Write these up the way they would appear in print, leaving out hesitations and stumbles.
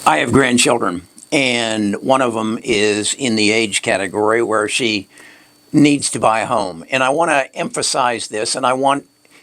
I have grandchildren, and one of them is in the age category where she needs to buy a home. And I want to emphasize this, and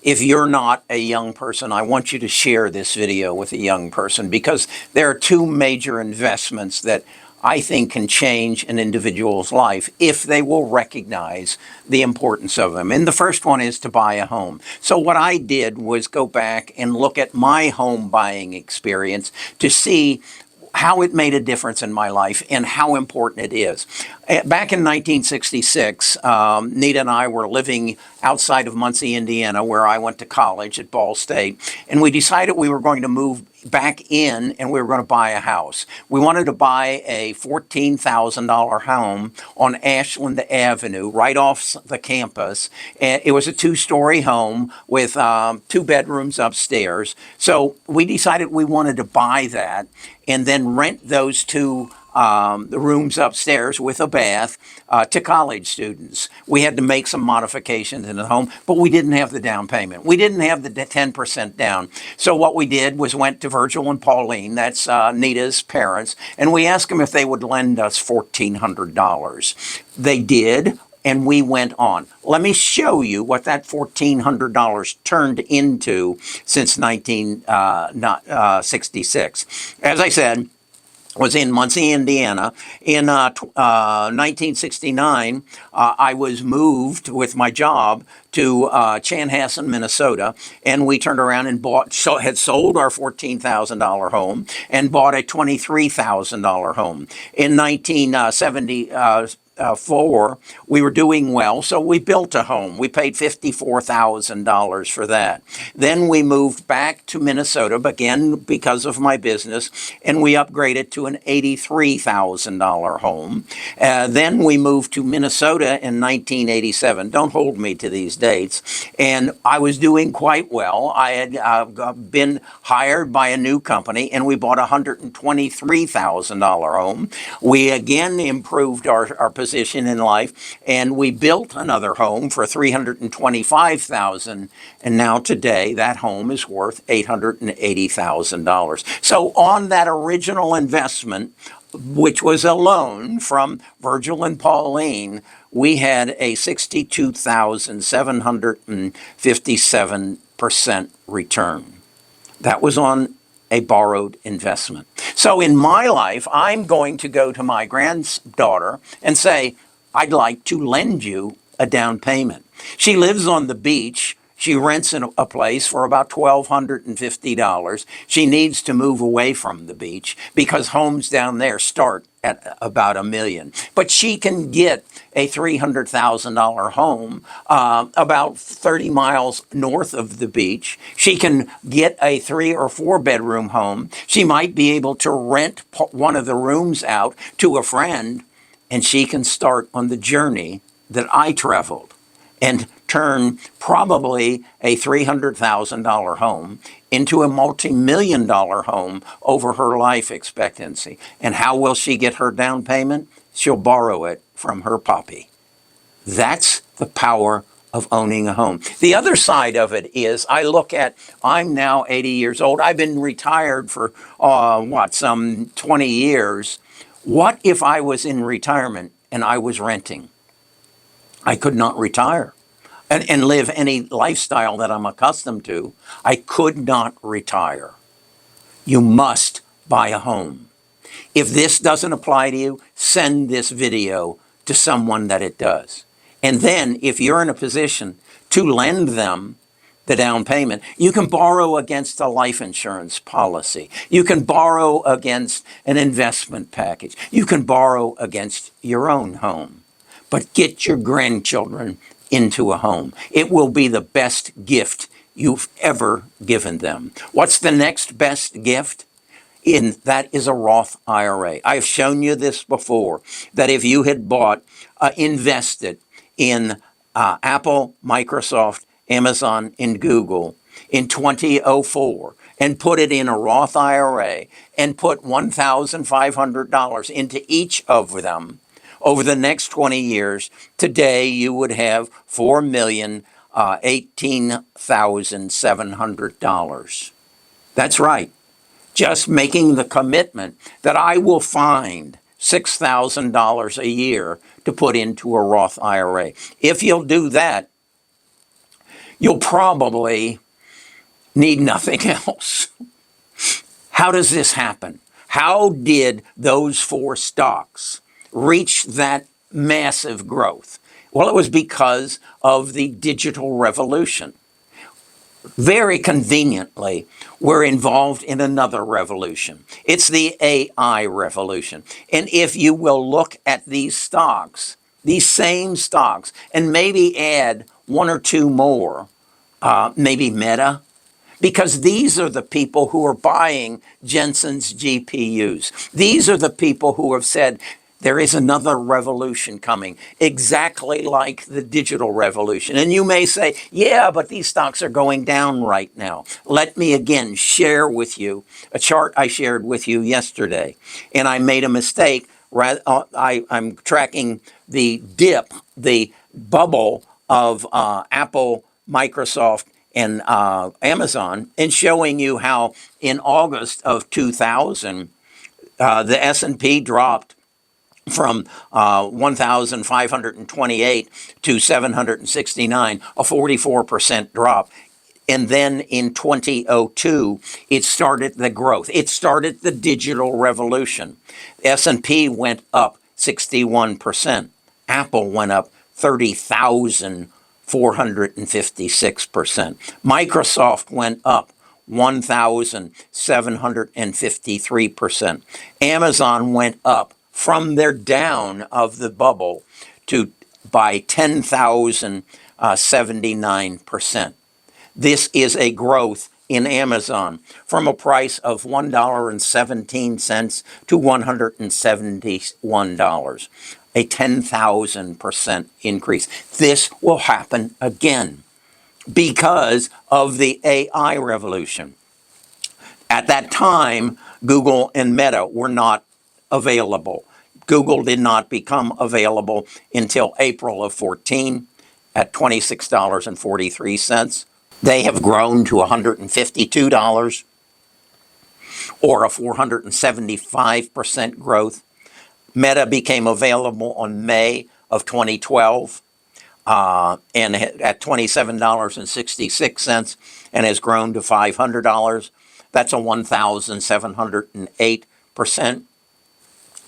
if you're not a young person, I want you to share this video with a young person because there are two major investments that I think can change an individual's life if they will recognize the importance of them. And the first one is to buy a home. So what I did was go back and look at my home buying experience to see how it made a difference in my life and how important it is. Back in 1966, Nita and I were living outside of Muncie, Indiana, where I went to college at Ball State, and we decided we were going to move back in and we were going to buy a house. We wanted to buy a $14,000 home on Ashland Avenue, right off the campus. And it was a two-story home with 2 bedrooms upstairs. So we decided we wanted to buy that and then rent those the rooms upstairs with a bath to college students. We had to make some modifications in the home, but we didn't have the down payment. We didn't have the 10% down. So what we did was went to Virgil and Pauline, that's Nita's parents, and we asked them if they would lend us $1,400. They did. And we went on. Let me show you what that $1,400 turned into since 1966. As I said, was in Muncie, Indiana. In 1969, I was moved with my job to Chanhassen, Minnesota, and we turned around and had sold our $14,000 home and bought a $23,000 home. In 1974, we were doing well, so we built a home. We paid $54,000 for that. Then we moved back to Minnesota, again because of my business, and we upgraded to an $83,000 home. Then we moved to Minnesota in 1987. Don't hold me to these dates. And I was doing quite well. I had been hired by a new company, and we bought a $123,000 home. We again improved our position in life, and we built another home for $325,000, and now today that home is worth $880,000. So on that original investment, which was a loan from Virgil and Pauline, we had a 62,757% return. That was on a borrowed investment. So in my life, I'm going to go to my granddaughter and say, I'd like to lend you a down payment. She lives on the beach. She rents a place for about $1,250. She needs to move away from the beach because homes down there start at about $1 million. But she can get a $300,000 home about 30 miles north of the beach. She can get a 3 or 4 bedroom home. She might be able to rent one of the rooms out to a friend, and she can start on the journey that I traveled and turn probably a $300,000 home into a multi-million-dollar home over her life expectancy. And how will she get her down payment? She'll borrow it from her poppy. That's the power of owning a home. The other side of it is I'm now 80 years old. I've been retired for, some 20 years. What if I was in retirement and I was renting? I could not retire and live any lifestyle that I'm accustomed to. I could not retire. You must buy a home. If this doesn't apply to you, send this video to someone that it does. And then if you're in a position to lend them the down payment, you can borrow against a life insurance policy. You can borrow against an investment package. You can borrow against your own home. But get your grandchildren into a home. It will be the best gift you've ever given them. What's the next best gift? That is a Roth IRA. I've shown you this before, that if you had invested in Apple, Microsoft, Amazon, and Google in 2004 and put it in a Roth IRA and put $1,500 into each of them, over the next 20 years, today you would have $4,018,700. That's right. just making the commitment that I will find $6,000 a year to put into a Roth IRA. If you'll do that, you'll probably need nothing else. How does this happen? How did those four stocks reach that massive growth? Well, it was because of the digital revolution. Very conveniently, we're involved in another revolution. It's the AI revolution. And if you will look at these stocks, these same stocks, and maybe add one or two more, maybe Meta, because these are the people who are buying Jensen's GPUs. These are the people who have said, there is another revolution coming, exactly like the digital revolution. And you may say, yeah, but these stocks are going down right now. Let me again share with you a chart I shared with you yesterday. And I made a mistake. I'm tracking the dip, the bubble of Apple, Microsoft, and Amazon, and showing you how in August of 2000, the S&P dropped from 1,528 to 769, a 44% drop. And then in 2002, it started the growth. It started the digital revolution. S&P went up 61%. Apple went up 30,456%. Microsoft went up 1,753%. Amazon went up from their down of the bubble to by 10,079%. This is a growth in Amazon from a price of $1.17 to $171, a 10,000% increase. This will happen again because of the AI revolution. At that time, Google and Meta were not available. Google did not become available until April of 14 at $26.43. They have grown to $152 or a 475% growth. Meta became available on May of 2012 and at $27.66 and has grown to $500. That's a 1,708%.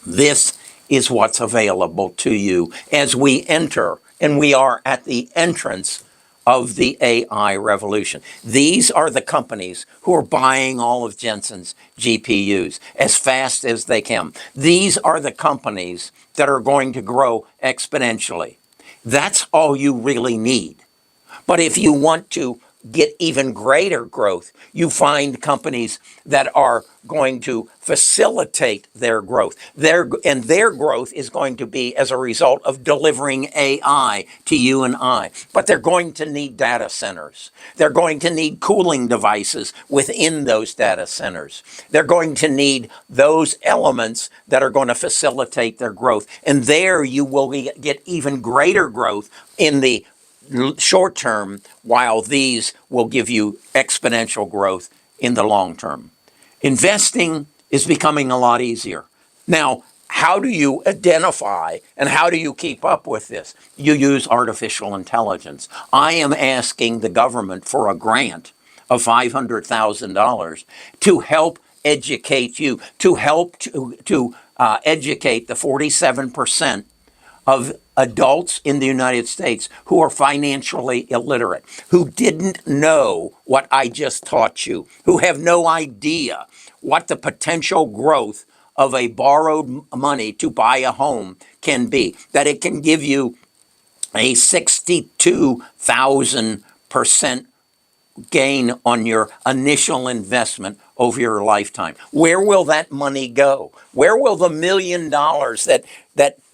This is what's available to you as we enter, and we are at the entrance of the AI revolution. These are the companies who are buying all of Jensen's GPUs as fast as they can. These are the companies that are going to grow exponentially. That's all you really need. But if you want to get even greater growth, you find companies that are going to facilitate their growth. Their growth is going to be as a result of delivering AI to you and I. But they're going to need data centers. They're going to need cooling devices within those data centers. They're going to need those elements that are going to facilitate their growth. And there you will get even greater growth in the short term, while these will give you exponential growth in the long term. Investing is becoming a lot easier. Now, how do you identify and how do you keep up with this? You use artificial intelligence. I am asking the government for a grant of $500,000 to help educate you, to help to educate the 47% of adults in the United States who are financially illiterate, who didn't know what I just taught you, who have no idea what the potential growth of a borrowed money to buy a home can be, that it can give you a 62,000% gain on your initial investment over your lifetime. Where will that money go? Where will the $1 million that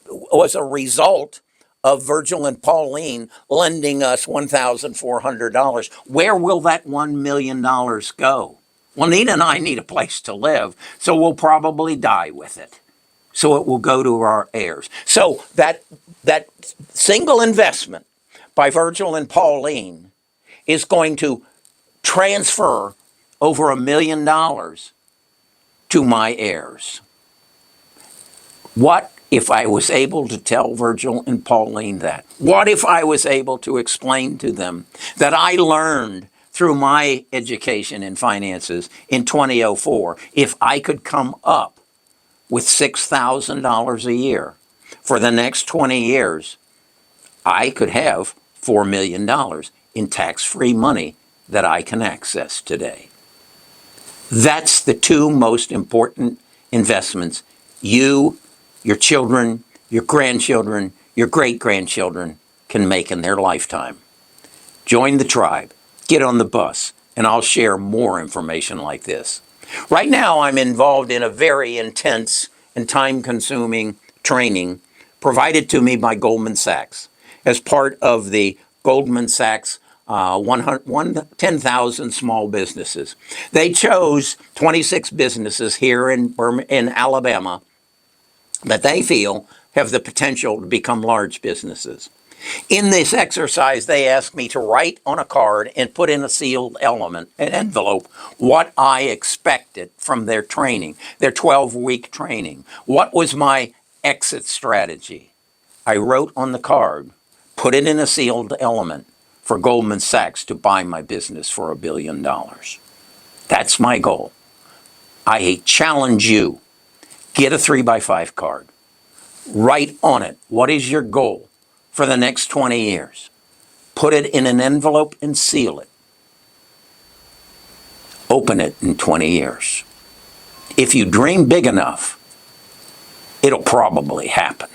was a result of Virgil and Pauline lending us $1,400. Where will that $1 million go? Well, Nina and I need a place to live, so we'll probably die with it. So it will go to our heirs. So that single investment by Virgil and Pauline is going to transfer over $1 million to my heirs. What if I was able to tell Virgil and Pauline that? What if I was able to explain to them that I learned through my education in finances in 2004, if I could come up with $6,000 a year for the next 20 years, I could have $4 million in tax-free money that I can access today. That's the two most important investments you, your children, your grandchildren, your great-grandchildren can make in their lifetime. Join the tribe, get on the bus, and I'll share more information like this. Right now, I'm involved in a very intense and time-consuming training provided to me by Goldman Sachs as part of the Goldman Sachs 10,000 small businesses. They chose 26 businesses here in Alabama that they feel have the potential to become large businesses. In this exercise, they asked me to write on a card and put in a sealed envelope, what I expected from their training, their 12-week training. What was my exit strategy? I wrote on the card, put it in a sealed element for Goldman Sachs to buy my business for $1 billion. That's my goal. I challenge you. Get a 3x5 card. Write on it, what is your goal for the next 20 years? Put it in an envelope and seal it. Open it in 20 years. If you dream big enough, it'll probably happen.